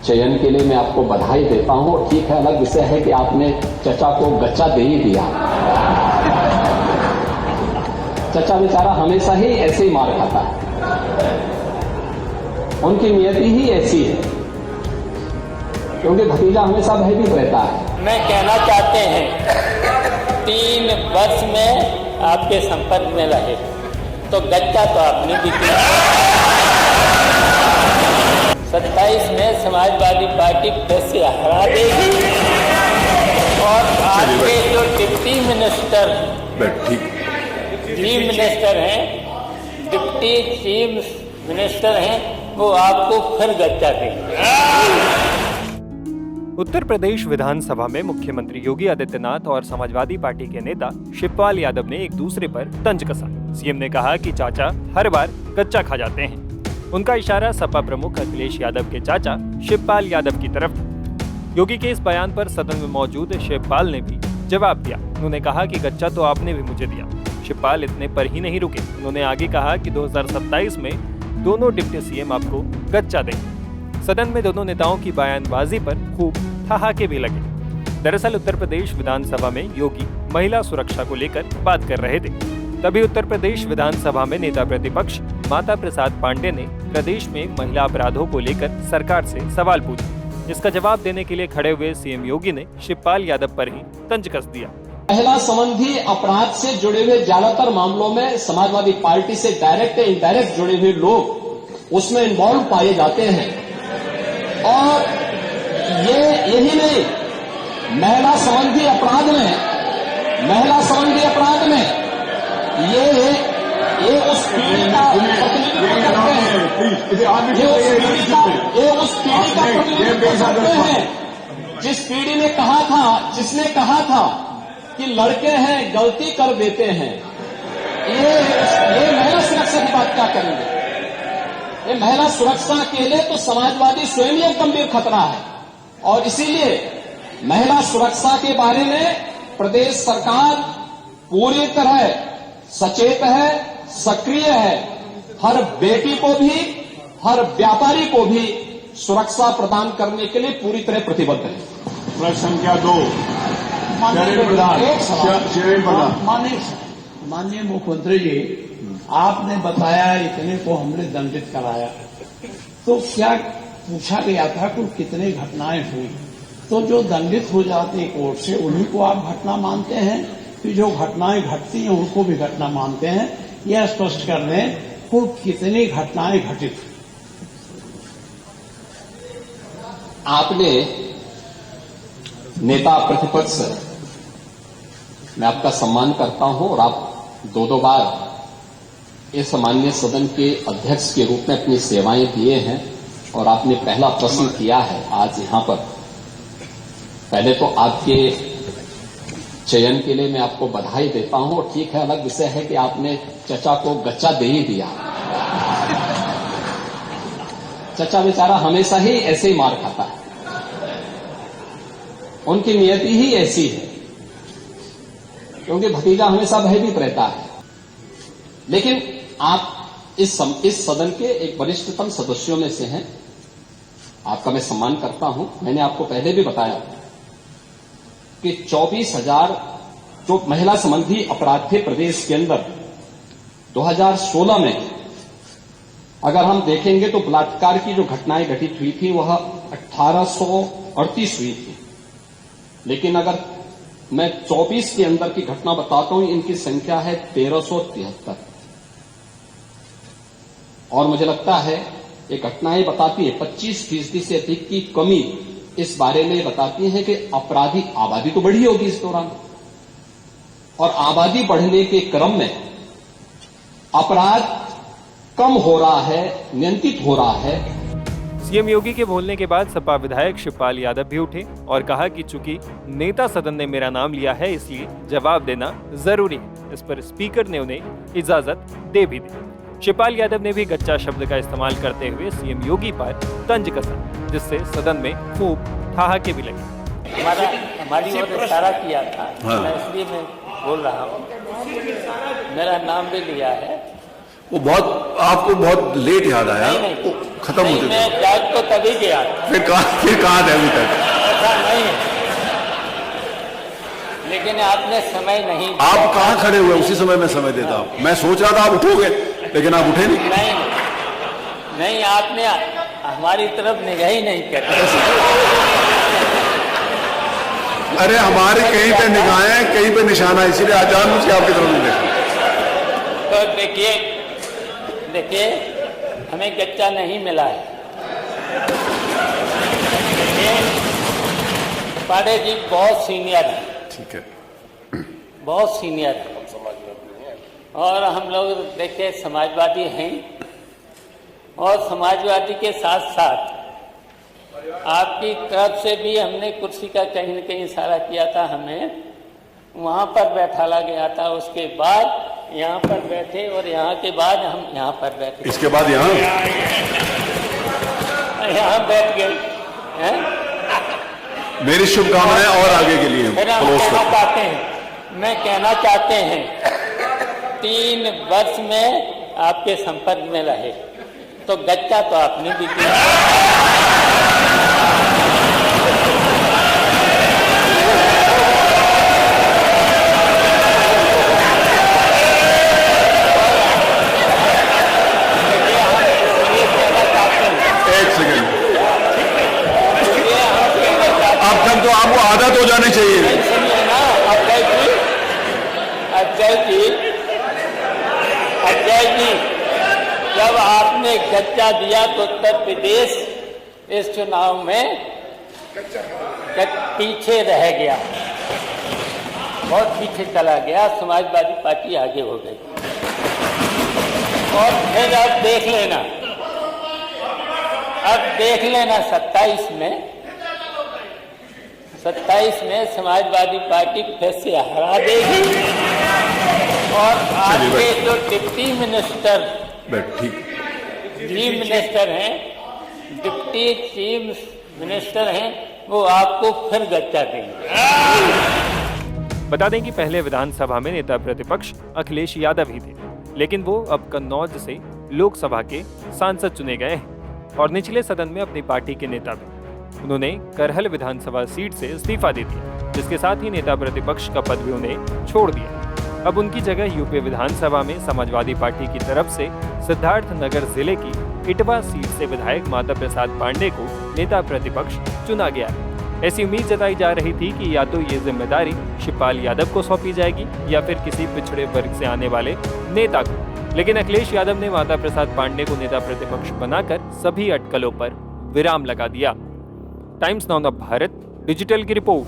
चयन के लिए मैं आपको बधाई देता हूं। ठीक है, अलग विषय है कि आपने चचा को गच्चा दे ही दिया। चचा बेचारा हमेशा ही ऐसे ही मार खाता है, उनकी नियति ही ऐसी है, क्योंकि भतीजा हमेशा भयभीत रहता है। मैं कहना चाहते हैं 3 वर्ष में आपके संपर्क में रहे तो गच्चा तो आपने भी किया। 27 में समाजवादी पार्टी फिर से हरा देगी और आपके जो डिप्टी मिनिस्टर चीफ मिनिस्टर हैं, डिप्टी चीफ मिनिस्टर हैं, वो आपको फिर गच्चा देंगे। उत्तर प्रदेश विधानसभा में मुख्यमंत्री योगी आदित्यनाथ और समाजवादी पार्टी के नेता शिवपाल यादव ने एक दूसरे पर तंज कसा। सीएम ने कहा कि चाचा हर बार कच्चा खा जाते हैं। उनका इशारा सपा प्रमुख अखिलेश यादव के चाचा शिवपाल यादव की तरफ था। योगी के इस बयान पर सदन में मौजूद शिवपाल ने भी जवाब दिया। उन्होंने कहा कि गच्चा तो आपने भी मुझे दिया। शिवपाल इतने पर ही नहीं रुके। उन्होंने आगे कहा कि 2027 में दोनों डिप्टी सीएम आपको गच्चा देंगे। सदन में दोनों नेताओं की बयानबाजी पर खूब ठहाके भी लगे। दरअसल उत्तर प्रदेश विधानसभा में योगी महिला सुरक्षा को लेकर बात कर रहे थे। तभी उत्तर प्रदेश विधानसभा में नेता प्रतिपक्ष माता प्रसाद पांडे ने प्रदेश में महिला अपराधों को लेकर सरकार से सवाल पूछा। जिसका जवाब देने के लिए खड़े हुए सीएम योगी ने शिवपाल यादव पर ही तंज कस दिया। महिला संबंधी अपराध से जुड़े हुए ज्यादातर मामलों में समाजवादी पार्टी से डायरेक्ट या इनडायरेक्ट जुड़े हुए लोग उसमें इन्वॉल्व पाए जाते हैं। और यही नहीं, महिला संबंधी अपराध में ये उस पीढ़ी का प्रतिनिधित्व करते हैं, ये उस पीढ़ी का प्रतिनिधित्व करते हैं जिस पीढ़ी ने जिसने कहा था कि लड़के हैं गलती कर देते हैं। ये महिला सुरक्षा की बात क्या करेंगे? ये महिला सुरक्षा के लिए तो समाजवादी स्वयं ही एक गंभीर खतरा है। और इसीलिए महिला सुरक्षा के बारे में प्रदेश सरकार पूरी तरह सचेत है, सक्रिय है। हर बेटी को भी, हर व्यापारी को भी सुरक्षा प्रदान करने के लिए पूरी तरह प्रतिबद्ध है। प्रश्न संख्या 2 माननीय मुख्यमंत्री जी, आपने बताया इतने को हमने दंडित कराया, तो क्या पूछा गया था कि कितने घटनाएं हुई? तो जो दंडित हो जाते हैं कोर्ट से उन्हीं को आप घटना मानते हैं कि जो घटनाएं घटती हैं उनको भी घटना मानते हैं? यह स्पष्ट कर दें कि कितनी घटनाएं घटित। आपने नेता प्रतिपक्ष, मैं आपका सम्मान करता हूं और आप 2 बार इस माननीय सदन के अध्यक्ष के रूप में अपनी सेवाएं दिए हैं और आपने पहला प्रश्न किया है आज यहां पर। पहले तो आपके चयन के लिए मैं आपको बधाई देता हूं। और ठीक है, अलग विषय है कि आपने चचा को गच्चा दे ही दिया। चचा बेचारा हमेशा ही ऐसे ही मार खाता है, उनकी नियति ही ऐसी है, क्योंकि भतीजा हमेशा भयभीत रहता है। लेकिन आप इस सदन के एक वरिष्ठतम सदस्यों में से हैं, आपका मैं सम्मान करता हूं। मैंने आपको पहले भी बताया कि 24,000 जो महिला संबंधी अपराध थे प्रदेश के अंदर 2016 में, अगर हम देखेंगे तो बलात्कार की जो घटनाएं घटित हुई थी वह 1838 हुई थी। लेकिन अगर मैं 24 के अंदर की घटना बताता हूं, इनकी संख्या है 1373। और मुझे लगता है ये घटनाएं बताती है 25% से अधिक की कमी इस बारे में बताती है कि अपराधी आबादी तो बढ़ी होगी इस दौरान, और आबादी बढ़ने के क्रम में अपराध कम हो रहा है, नियंत्रित हो रहा है। सीएम योगी के बोलने के बाद सपा विधायक शिवपाल यादव भी उठे और कहा कि चूंकि नेता सदन ने मेरा नाम लिया है इसलिए जवाब देना जरूरी है। इस पर स्पीकर ने उन्हें इजाजत दे भी दी। शिवपाल यादव ने भी गच्चा शब्द का इस्तेमाल करते हुए सीएम योगी पर तंज कसा, जिससे सदन में खूब ठहाके भी लगे। हमारी ओर इशारा किया था, इसलिए मैं बोल रहा हूँ। मेरा नाम भी लिया है वो बहुत आपको बहुत लेट याद आया, वो खत्म नहीं, होते थे। मैं जाग तो तभी गया, फिर कहाँ थे अभी तक? ऐसा नहीं है। लेकिन आपने समय नहीं दिया। आप कहाँ खड़े हुए? उसी समय मैं समय देता हूँ। मैं सोच रहा था आप उठोगे, लेकिन आप उठे नहीं। नहीं, आपने हमारी तरफ निगाह ही नहीं करी। अरे हमारी कहीं पे निगाहें हैं, कहीं पे निशाना है, इसीलिए आज जानबूझ के आपकी तरफ नहीं देखा। तो देखिए हमें गच्चा नहीं मिला है। पांडे जी बहुत सीनियर है, ठीक है, बहुत सीनियर है, और हम लोग देखिए समाजवादी हैं, और समाजवादी के साथ साथ आपकी तरफ से भी हमने कुर्सी का कहीं न कहीं इशारा किया था, हमें वहां पर बैठाला गया था, उसके बाद यहाँ पर बैठे, और यहाँ के बाद हम यहाँ पर बैठे, इसके बाद यहाँ बैठ गए हैं। मेरी शुभकामनाएं और आगे के लिए। फिर हम मैं कहना चाहते हैं 3 वर्ष में आपके संपर्क में रहे तो गच्चा तो आपने भी दिया। एक सेकंड, अब तक तो आपको आदत हो जानी चाहिए। सुनिए ना अजय जी, जब आपने गच्चा दिया तो उत्तर प्रदेश इस चुनाव में पीछे रह गया, बहुत पीछे चला गया, समाजवादी पार्टी आगे हो गई। और फिर अब देख लेना 27 में समाजवादी पार्टी फिर से हरा देगी, और आपके जो डिप्टी मिनिस्टर चीफ मिनिस्टर हैं, डिप्टी चीफ मिनिस्टर हैं, वो आपको फिर गच्चा देंगे। बता दें कि पहले विधानसभा में नेता प्रतिपक्ष अखिलेश यादव ही थे, लेकिन वो अब कन्नौज से लोकसभा के सांसद चुने गए हैं और निचले सदन में अपनी पार्टी के नेता भी। उन्होंने करहल विधानसभा सीट से इस्तीफा दे दिया, जिसके साथ ही नेता प्रतिपक्ष का पद भी उन्हें छोड़ दिया। अब उनकी जगह यूपी विधानसभा में समाजवादी पार्टी की तरफ से सिद्धार्थनगर जिले की इटवा सीट से विधायक माता प्रसाद पांडे को नेता प्रतिपक्ष चुना गया है। ऐसी उम्मीद जताई जा रही थी कि या तो ये जिम्मेदारी शिवपाल यादव को सौंपी जाएगी या फिर किसी पिछड़े वर्ग से आने वाले नेता को, लेकिन अखिलेश यादव ने माता प्रसाद पांडे को नेता प्रतिपक्ष बनाकर सभी अटकलों पर विराम लगा दिया। टाइम्स नाउ भारत डिजिटल की रिपोर्ट।